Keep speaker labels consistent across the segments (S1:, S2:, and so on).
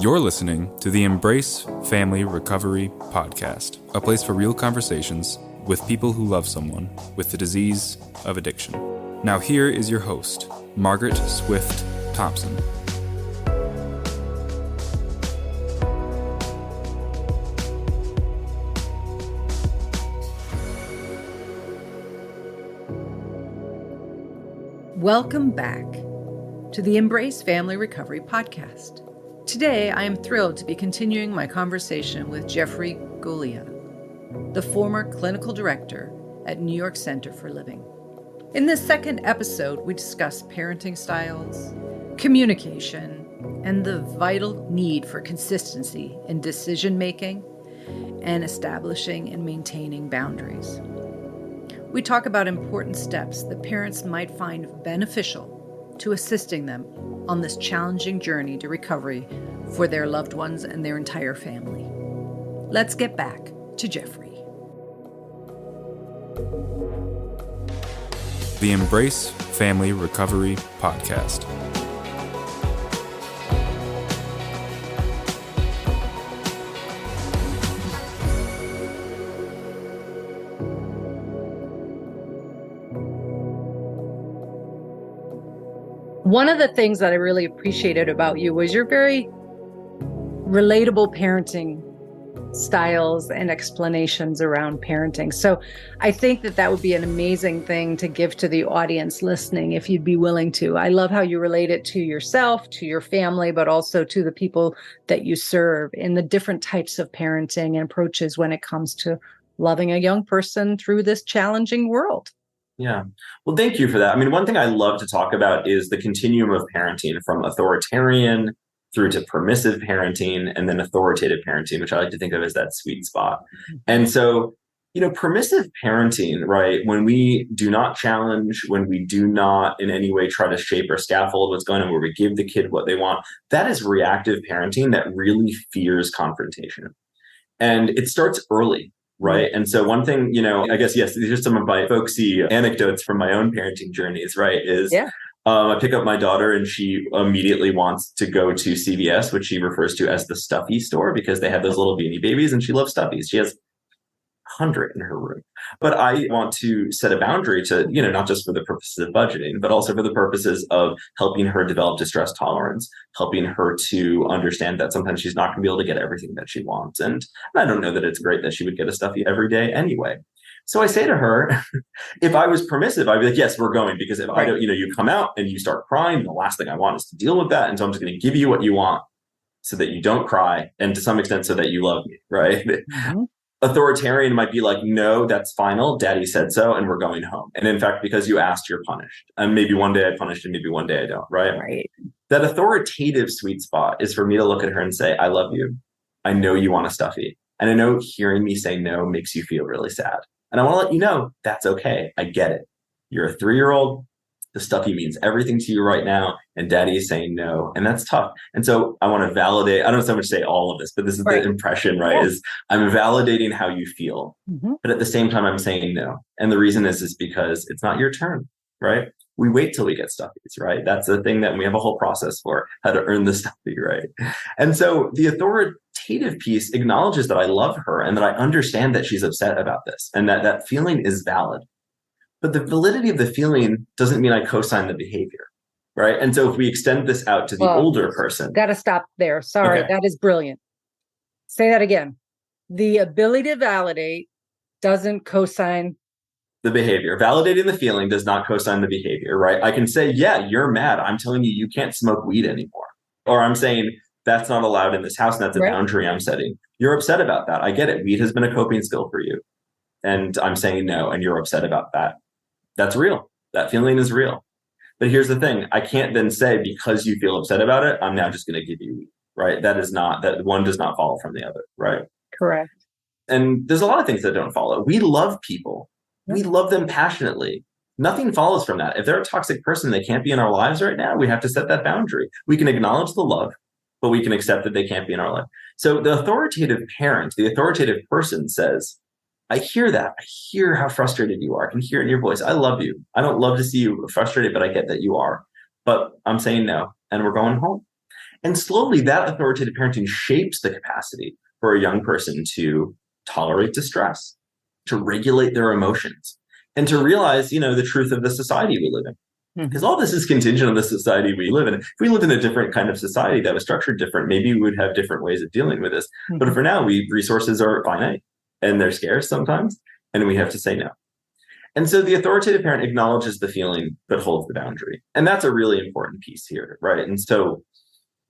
S1: You're listening to the Embrace Family Recovery Podcast, a place for real conversations with people who love someone with the disease of addiction. Now here is your host, Margaret Swift Thompson.
S2: Welcome back to the Embrace Family Recovery Podcast. Today, I am thrilled to be continuing my conversation with Geoffrey Golia, the former clinical director at New York Center for Living. In this second episode, we discuss parenting styles, communication, and the vital need for consistency in decision-making and establishing and maintaining boundaries. We talk about important steps that parents might find beneficial to assisting them on this challenging journey to recovery for their loved ones and their entire family. Let's get back to Geoffrey.
S1: The Embrace Family Recovery Podcast.
S2: One of the things that I really appreciated about you was your very relatable parenting styles and explanations around parenting. So I think that would be an amazing thing to give to the audience listening if you'd be willing to. I love how you relate it to yourself, to your family, but also to the people that you serve in the different types of parenting and approaches when it comes to loving a young person through this challenging world.
S3: Yeah. Well, thank you for that. I mean, one thing I love to talk about is the continuum of parenting from authoritarian through to permissive parenting and then authoritative parenting, which I like to think of as that sweet spot. And so, permissive parenting, right? When we do not challenge, when we do not in any way try to shape or scaffold what's going on, where we give the kid what they want, that is reactive parenting that really fears confrontation. And it starts early. Right. And so one thing, I guess, yes, these are some of my folksy anecdotes from my own parenting journeys, right, is I pick up my daughter and she immediately wants to go to CVS, which she refers to as the stuffy store because they have those little beanie babies and she loves stuffies. She has 100 in her room. But I want to set a boundary to, not just for the purposes of budgeting, but also for the purposes of helping her develop distress tolerance, helping her to understand that sometimes she's not going to be able to get everything that she wants. And I don't know that it's great that she would get a stuffy every day anyway. So I say to her, if I was permissive, I'd be like, yes, we're going, because if I don't, you come out and you start crying, the last thing I want is to deal with that. And so I'm just going to give you what you want so that you don't cry, and to some extent so that you love me, right? Mm-hmm. Authoritarian might be like, no, that's final. Daddy said so, and we're going home. And in fact, because you asked, you're punished. And maybe one day I punish and maybe one day I don't, right? Right. That authoritative sweet spot is for me to look at her and say, I love you. I know you want a stuffy. And I know hearing me say no makes you feel really sad. And I want to let you know that's okay. I get it. You're a 3-year-old. The stuffy means everything to you right now, and daddy is saying no, and that's tough. And so I want to validate, I don't so much say all of this, but this is the impression, right? Is I'm validating how you feel, but at the same time, I'm saying no. And the reason is because it's not your turn, right? We wait till we get stuffies, right? That's the thing that we have a whole process for, how to earn the stuffy, right? And so the authoritative piece acknowledges that I love her and that I understand that she's upset about this and that feeling is valid. But the validity of the feeling doesn't mean I co-sign the behavior, right? And so if we extend this out to the older person.
S2: Got to stop there. Sorry, That is brilliant. Say that again. The ability to validate doesn't co-sign
S3: the behavior. Validating the feeling does not co-sign the behavior, right? I can say, yeah, you're mad. I'm telling you, you can't smoke weed anymore. Or I'm saying, that's not allowed in this house, and that's a boundary I'm setting. You're upset about that. I get it. Weed has been a coping skill for you. And I'm saying no, and you're upset about that. That's real. That feeling is real. But here's the thing. I can't then say, because you feel upset about it, I'm now just going to give you weed, right? That one does not follow from the other, right?
S2: Correct.
S3: And there's a lot of things that don't follow. We love people. We love them passionately. Nothing follows from that. If they're a toxic person, they can't be in our lives right now. We have to set that boundary. We can acknowledge the love, but we can accept that they can't be in our life. So the authoritative parent, the authoritative person says, I hear that. I hear how frustrated you are. I can hear it in your voice. I love you. I don't love to see you frustrated, but I get that you are. But I'm saying no, and we're going home. And slowly that authoritative parenting shapes the capacity for a young person to tolerate distress, to regulate their emotions, and to realize, the truth of the society we live in. Because all this is contingent on the society we live in. If we lived in a different kind of society that was structured different, maybe we would have different ways of dealing with this. But for now, resources are finite and they're scarce sometimes, and we have to say no. And so the authoritative parent acknowledges the feeling but holds the boundary. And that's a really important piece here, right? And so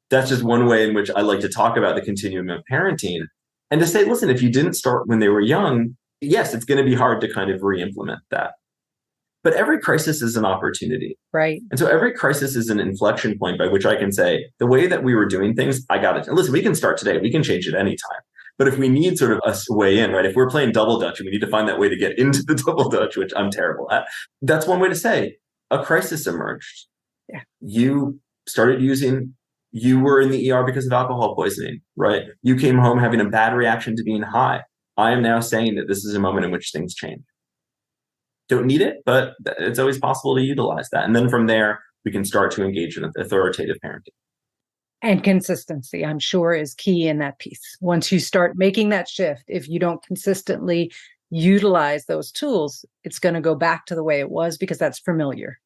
S3: that's just one way in which I like to talk about the continuum of parenting and to say, listen, if you didn't start when they were young, yes, it's going to be hard to kind of re-implement that. But every crisis is an opportunity.
S2: Right.
S3: And so every crisis is an inflection point by which I can say, the way that we were doing things, I got it. And listen, we can start today. We can change it anytime. But if we need sort of a way in, right? If we're playing double dutch and we need to find that way to get into the double dutch, which I'm terrible at, that's one way to say a crisis emerged.
S2: Yeah.
S3: You were in the ER because of alcohol poisoning, right? You came home having a bad reaction to being high. I am now saying that this is a moment in which things change. Don't need it, but it's always possible to utilize that. And then from there, we can start to engage in authoritative parenting.
S2: And consistency, I'm sure, is key in that piece. Once you start making that shift, if you don't consistently utilize those tools, it's going to go back to the way it was because that's familiar.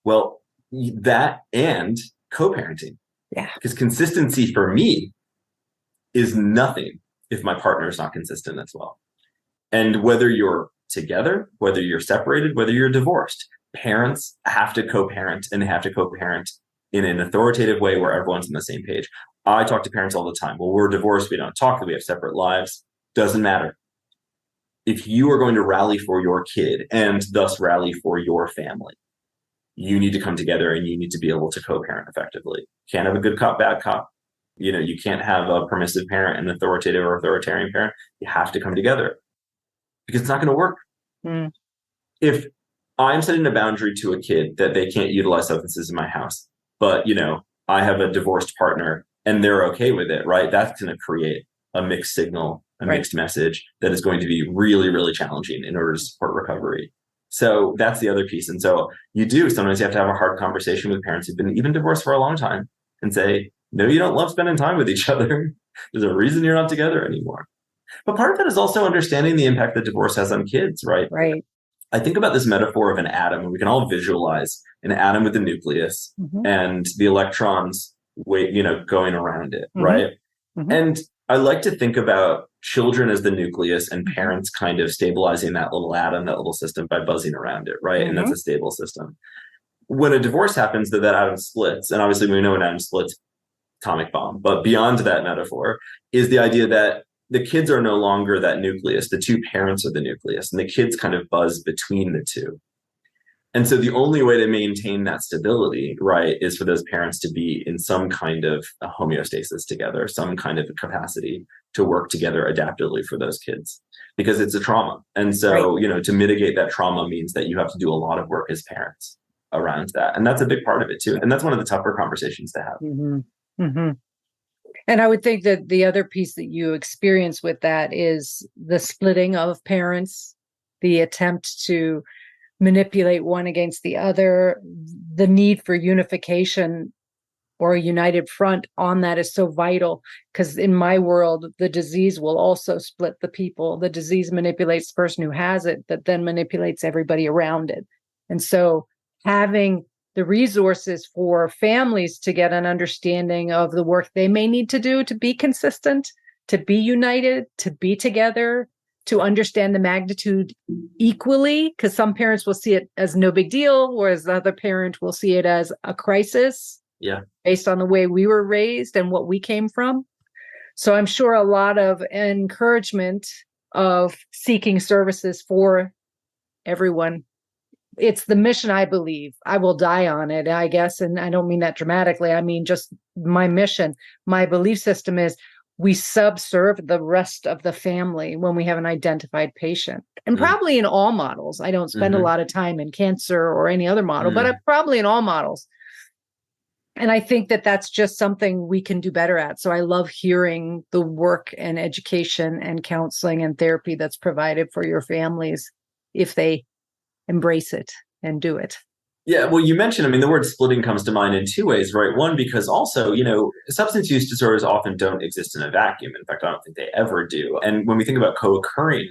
S3: Well, that and co-parenting.
S2: Yeah.
S3: Because consistency for me is nothing if my partner is not consistent as well. And whether you're together, whether you're separated, whether you're divorced, parents have to co-parent, and they have to co-parent in an authoritative way where everyone's on the same page. I talk to parents all the time. Well, we're divorced. We don't talk. We have separate lives. Doesn't matter. If you are going to rally for your kid and thus rally for your family, you need to come together and you need to be able to co-parent effectively. Can't have a good cop, bad cop. You can't have a permissive parent and authoritative or authoritarian parent. You have to come together because it's not going to work. If I'm setting a boundary to a kid that they can't utilize substances in my house, but, I have a divorced partner and they're okay with it, right? That's going to create a mixed signal, mixed message that is going to be really, really challenging in order to support recovery. So that's the other piece. And so sometimes you have to have a hard conversation with parents who've been even divorced for a long time and say, no, you don't love spending time with each other. There's a reason you're not together anymore. But part of that is also understanding the impact that divorce has on kids, right?
S2: Right.
S3: I think about this metaphor of an atom, and we can all visualize an atom with a nucleus and the electrons, going around it, right? And I like to think about children as the nucleus and parents kind of stabilizing that little atom, that little system by buzzing around it, right? And that's a stable system. When a divorce happens, that atom splits, and obviously we know an atom splits, atomic bomb. But beyond that metaphor is the idea that the kids are no longer that nucleus. The two parents are the nucleus, and the kids kind of buzz between the two. And so the only way to maintain that stability, right, is for those parents to be in some kind of a homeostasis together, some kind of capacity to work together adaptively for those kids, because it's a trauma. And so, to mitigate that trauma means that you have to do a lot of work as parents around that. And that's a big part of it too. And that's one of the tougher conversations to have.
S2: And I would think that the other piece that you experience with that is the splitting of parents, the attempt to manipulate one against the other, the need for unification or a united front on that is so vital, because in my world, the disease will also split the people. The disease manipulates the person who has it, that then manipulates everybody around it. And so having the resources for families to get an understanding of the work they may need to do to be consistent, to be united, to be together, to understand the magnitude equally, because some parents will see it as no big deal, whereas the other parent will see it as a crisis based on the way we were raised and what we came from. So I'm sure a lot of encouragement of seeking services for everyone. It's the mission, I believe. I will die on it, I guess. And I don't mean that dramatically. I mean, just my mission, my belief system is we subserve the rest of the family when we have an identified patient. And probably in all models. I don't spend a lot of time in cancer or any other model, but probably in all models. And I think that that's just something we can do better at. So I love hearing the work and education and counseling and therapy that's provided for your families if they embrace it and do it.
S3: Yeah, well, you mentioned, the word splitting comes to mind in two ways, right? One, because also, substance use disorders often don't exist in a vacuum. In fact, I don't think they ever do. And when we think about co-occurring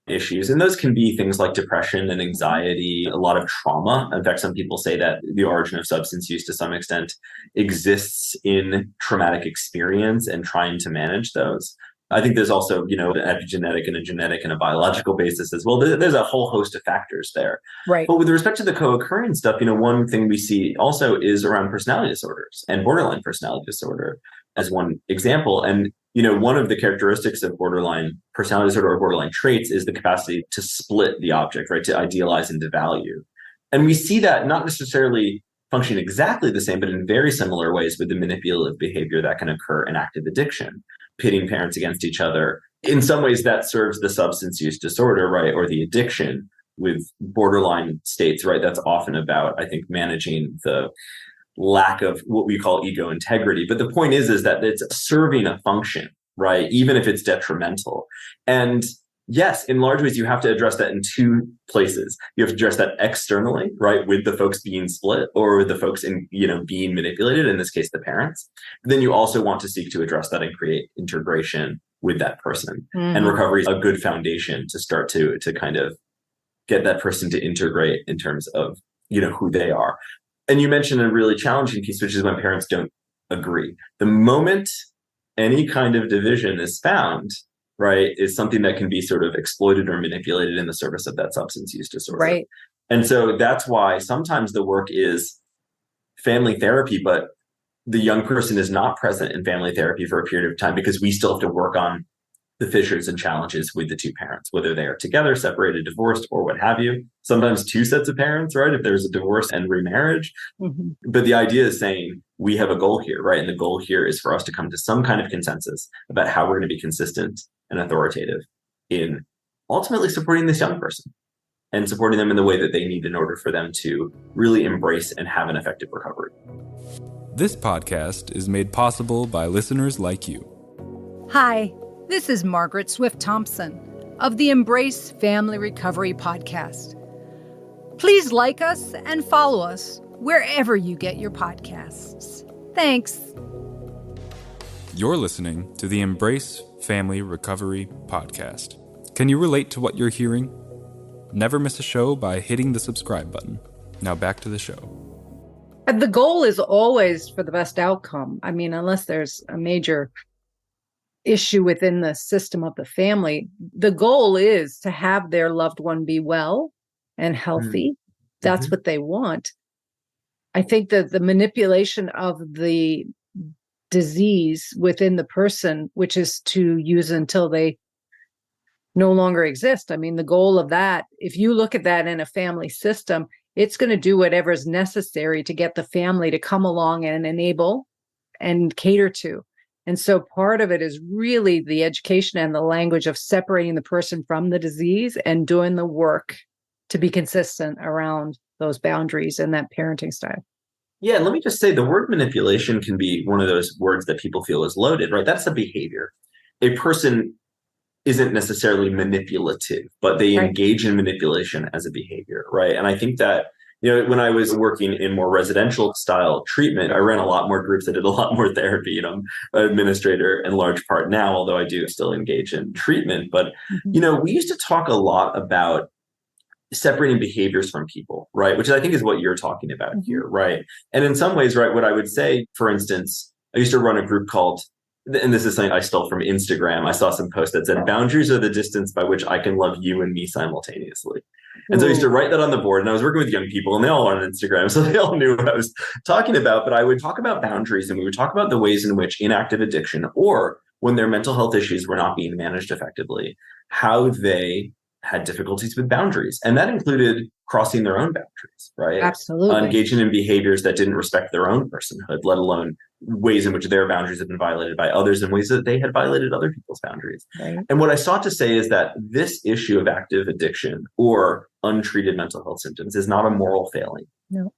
S3: issues, and those can be things like depression and anxiety, a lot of trauma. In fact, some people say that the origin of substance use to some extent exists in traumatic experience and trying to manage those. I think there's also, an epigenetic and a genetic and a biological basis as well. There's a whole host of factors there.
S2: Right.
S3: But with respect to the co-occurring stuff, one thing we see also is around personality disorders and borderline personality disorder as one example. And, one of the characteristics of borderline personality disorder or borderline traits is the capacity to split the object, right? To idealize and devalue. And we see that not necessarily function exactly the same, but in very similar ways with the manipulative behavior that can occur in active addiction, pitting parents against each other. In some ways, that serves the substance use disorder, right? Or the addiction. With borderline states, right? That's often about, I think, managing the lack of what we call ego integrity. But the point is that it's serving a function, right? Even if it's detrimental. And yes, in large ways, you have to address that in two places. You have to address that externally, right? With the folks being split or with the folks being manipulated, in this case, the parents. But then you also want to seek to address that and create integration with that person. And recovery is a good foundation to start to kind of get that person to integrate in terms of, who they are. And you mentioned a really challenging piece, which is when parents don't agree. The moment any kind of division is found, right, is something that can be sort of exploited or manipulated in the service of that substance use disorder.
S2: Right.
S3: And so that's why sometimes the work is family therapy, but the young person is not present in family therapy for a period of time because we still have to work on the fissures and challenges with the two parents, whether they are together, separated, divorced, or what have you. Sometimes two sets of parents, right? If there's a divorce and remarriage. But the idea is saying we have a goal here, right? And the goal here is for us to come to some kind of consensus about how we're going to be consistent and authoritative in ultimately supporting this young person and supporting them in the way that they need in order for them to really embrace and have an effective recovery.
S1: This podcast is made possible by listeners like you.
S2: Hi. This is Margaret Swift Thompson of the Embrace Family Recovery Podcast. Please like us and follow us wherever you get your podcasts. Thanks.
S1: You're listening to the Embrace Family Recovery Podcast. Can you relate to what you're hearing? Never miss a show by hitting the subscribe button. Now back to the show.
S2: The goal is always for the best outcome. Unless there's a major issue within the system of the family, the goal is to have their loved one be well and healthy. That's what they want. I think that the manipulation of the disease within the person, which is to use until they no longer exist. The goal of that, if you look at that in a family system, it's going to do whatever is necessary to get the family to come along and enable and cater to. And so part of it is really the education and the language of separating the person from the disease and doing the work to be consistent around those boundaries and that parenting style.
S3: Yeah, and let me just say the word manipulation can be one of those words that people feel is loaded, right? That's a behavior. A person isn't necessarily manipulative, but they engage in manipulation as a behavior, right? And I think that when I was working in more residential style treatment, I ran a lot more groups. I did a lot more therapy. I'm an administrator in large part now, although I do still engage in treatment. But, we used to talk a lot about separating behaviors from people, right? Which I think is what you're talking about here, right? And in some ways, right, what I would say, for instance, I used to run a group called, and this is something I stole from Instagram. I saw some post that said, boundaries are the distance by which I can love you and me simultaneously. And so I used to write that on the board, and I was working with young people and they all on Instagram. So they all knew what I was talking about, but I would talk about boundaries and we would talk about the ways in which inactive addiction or when their mental health issues were not being managed effectively, how they had difficulties with boundaries. And that included crossing their own boundaries, right?
S2: Absolutely.
S3: Engaging in behaviors that didn't respect their own personhood, let alone ways in which their boundaries have been violated by others and ways that they had violated other people's boundaries.
S2: Right.
S3: And what I sought to say is that this issue of active addiction or untreated mental health symptoms is not a moral failing.
S2: No.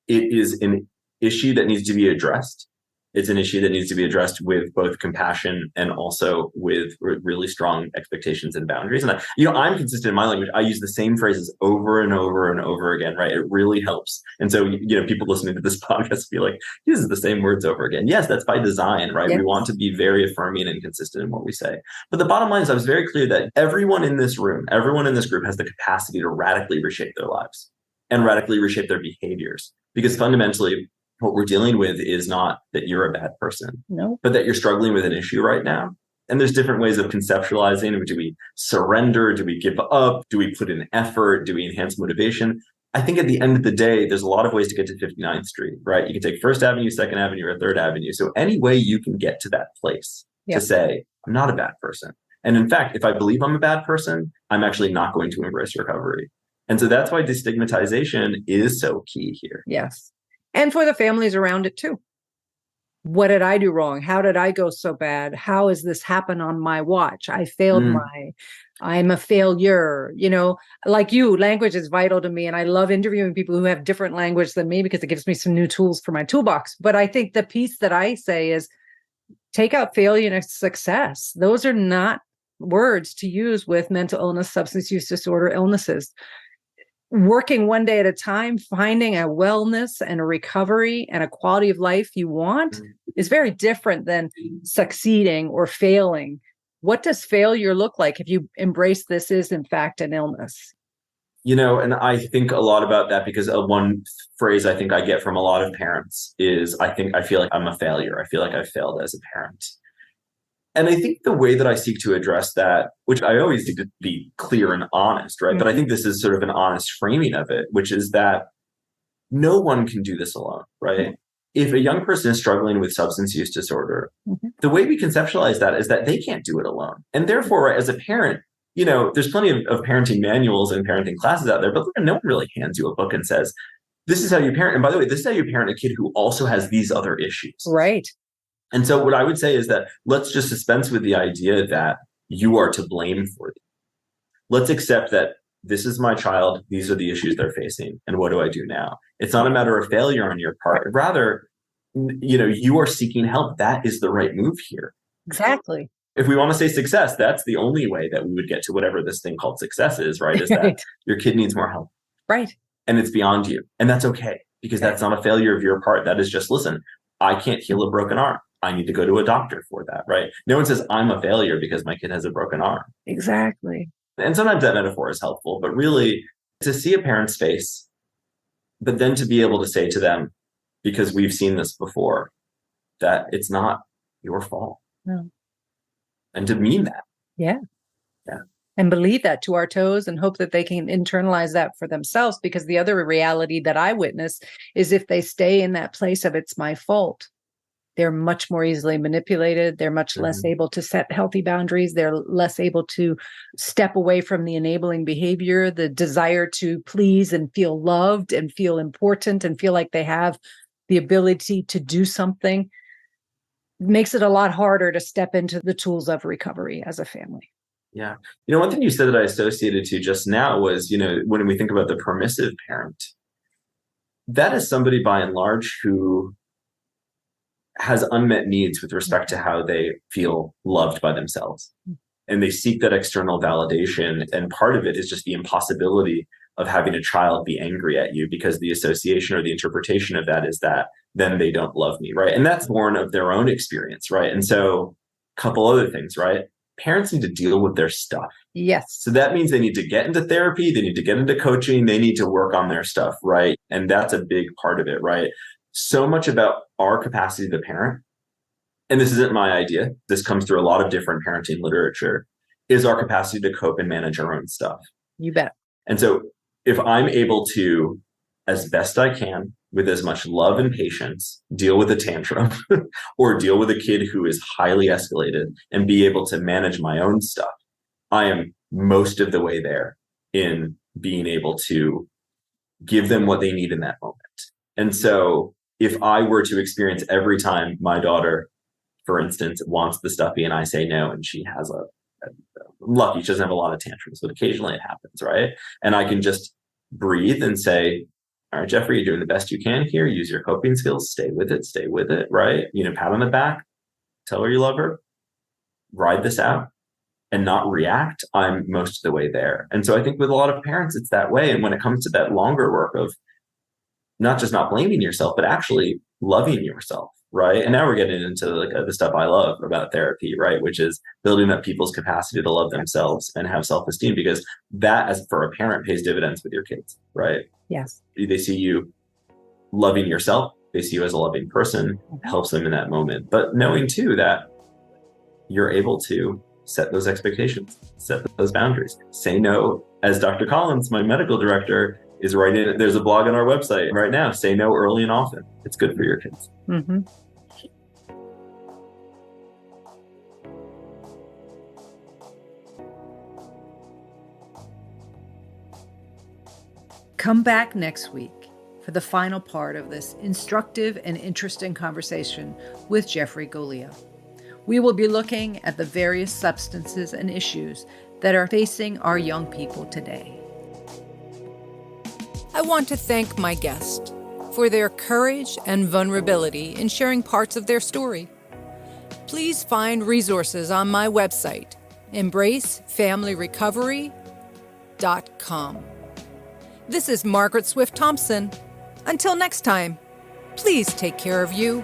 S3: It is an issue that needs to be addressed It's an issue that needs to be addressed with both compassion and also with really strong expectations and boundaries. And I'm consistent in my language. I use the same phrases over and over and over again, right? It really helps. And so, people listening to this podcast feel like, this is the same words over again. Yes, that's by design, right?
S2: Yes.
S3: We want to be very affirming and consistent in what we say. But the bottom line is I was very clear that everyone in this room, everyone in this group has the capacity to radically reshape their lives and radically reshape their behaviors. Because fundamentally, what we're dealing with is not that you're a bad person, but that you're struggling with an issue right now. And there's different ways of conceptualizing. Do we surrender? Do we give up? Do we put in effort? Do we enhance motivation? I think at the end of the day, there's a lot of ways to get to 59th Street, right? You can take First Avenue, Second Avenue, or Third Avenue. So any way you can get to that place to say, I'm not a bad person. And in fact, if I believe I'm a bad person, I'm actually not going to embrace recovery. And so that's why destigmatization is so key here.
S2: Yes. And for the families around it too. What did I do wrong? How did I go so bad? How has this happened on my watch? I failed I'm a failure. Like you, language is vital to me. And I love interviewing people who have different language than me because it gives me some new tools for my toolbox. But I think the piece that I say is take out failure and success. Those are not words to use with mental illness, substance use disorder illnesses. Working one day at a time, finding a wellness and a recovery and a quality of life you want is very different than succeeding or failing. What does failure look like if you embrace this is in fact an illness?
S3: And I think a lot about that because one phrase I think I get from a lot of parents is I feel like I'm a failure. I feel like I failed as a parent. And I think the way that I seek to address that, which I always seek to be clear and honest, right? But I think this is sort of an honest framing of it, which is that no one can do this alone, right? If a young person is struggling with substance use disorder, the way we conceptualize that is that they can't do it alone. And therefore, right, as a parent, there's plenty of parenting manuals and parenting classes out there, but no one really hands you a book and says, this is how you parent. And by the way, this is how you parent a kid who also has these other issues.
S2: Right.
S3: And so what I would say is that let's just dispense with the idea that you are to blame for it. Let's accept that this is my child. These are the issues they're facing. And what do I do now? It's not a matter of failure on your part. Rather, you are seeking help. That is the right move here.
S2: Exactly.
S3: If we want to say success, that's the only way that we would get to whatever this thing called success is, right? Is that your kid needs more help.
S2: Right.
S3: And it's beyond you. And that's okay, because that's not a failure of your part. That is just, listen, I can't heal a broken arm. I need to go to a doctor for that, right? No one says I'm a failure because my kid has a broken arm.
S2: Exactly.
S3: And sometimes that metaphor is helpful, but really to see a parent's face, but then to be able to say to them, because we've seen this before, that it's not your fault.
S2: No.
S3: And to mean that.
S2: Yeah.
S3: Yeah.
S2: And believe that to our toes and hope that they can internalize that for themselves. Because the other reality that I witness is if they stay in that place of it's my fault, they're much more easily manipulated. They're much less able to set healthy boundaries. They're less able to step away from the enabling behavior, the desire to please and feel loved and feel important and feel like they have the ability to do something. It makes it a lot harder to step into the tools of recovery as a family.
S3: Yeah. One thing you said that I associated to just now was, when we think about the permissive parent, that is somebody by and large who has unmet needs with respect to how they feel loved by themselves. And they seek that external validation. And part of it is just the impossibility of having a child be angry at you because the association or the interpretation of that is that then they don't love me, right? And that's born of their own experience, right? And so a couple other things, right? Parents need to deal with their stuff.
S2: Yes.
S3: So that means they need to get into therapy, they need to get into coaching, they need to work on their stuff, right? And that's a big part of it, right? So much about our capacity to parent, and this isn't my idea, this comes through a lot of different parenting literature, is our capacity to cope and manage our own stuff.
S2: You bet.
S3: And so if I'm able to, as best I can, with as much love and patience, deal with a tantrum or deal with a kid who is highly escalated and be able to manage my own stuff, I am most of the way there in being able to give them what they need in that moment. And so if I were to experience every time my daughter, for instance, wants the stuffy and I say no, and she has lucky, she doesn't have a lot of tantrums, but occasionally it happens, right? And I can just breathe and say, all right, Geoffrey, you're doing the best you can here. Use your coping skills. Stay with it, right? Pat on the back, tell her you love her, ride this out, and not react. I'm most of the way there. And so I think with a lot of parents, it's that way. And when it comes to that longer work of not just not blaming yourself, but actually loving yourself, right? And now we're getting into the stuff I love about therapy, right? Which is building up people's capacity to love themselves and have self-esteem, because that, as for a parent, pays dividends with your kids, right?
S2: Yes.
S3: They see you loving yourself. They see you as a loving person, helps them in that moment. But knowing too that you're able to set those expectations, set those boundaries, say no. As Dr. Collins, my medical director, is writing, there's a blog on our website right now, say no early and often. It's good for your kids.
S2: Mm-hmm. Come back next week for the final part of this instructive and interesting conversation with Geoffrey Golia. We will be looking at the various substances and issues that are facing our young people today. I want to thank my guest for their courage and vulnerability in sharing parts of their story. Please find resources on my website, embracefamilyrecovery.com. This is Margaret Swift Thompson. Until next time, please take care of you.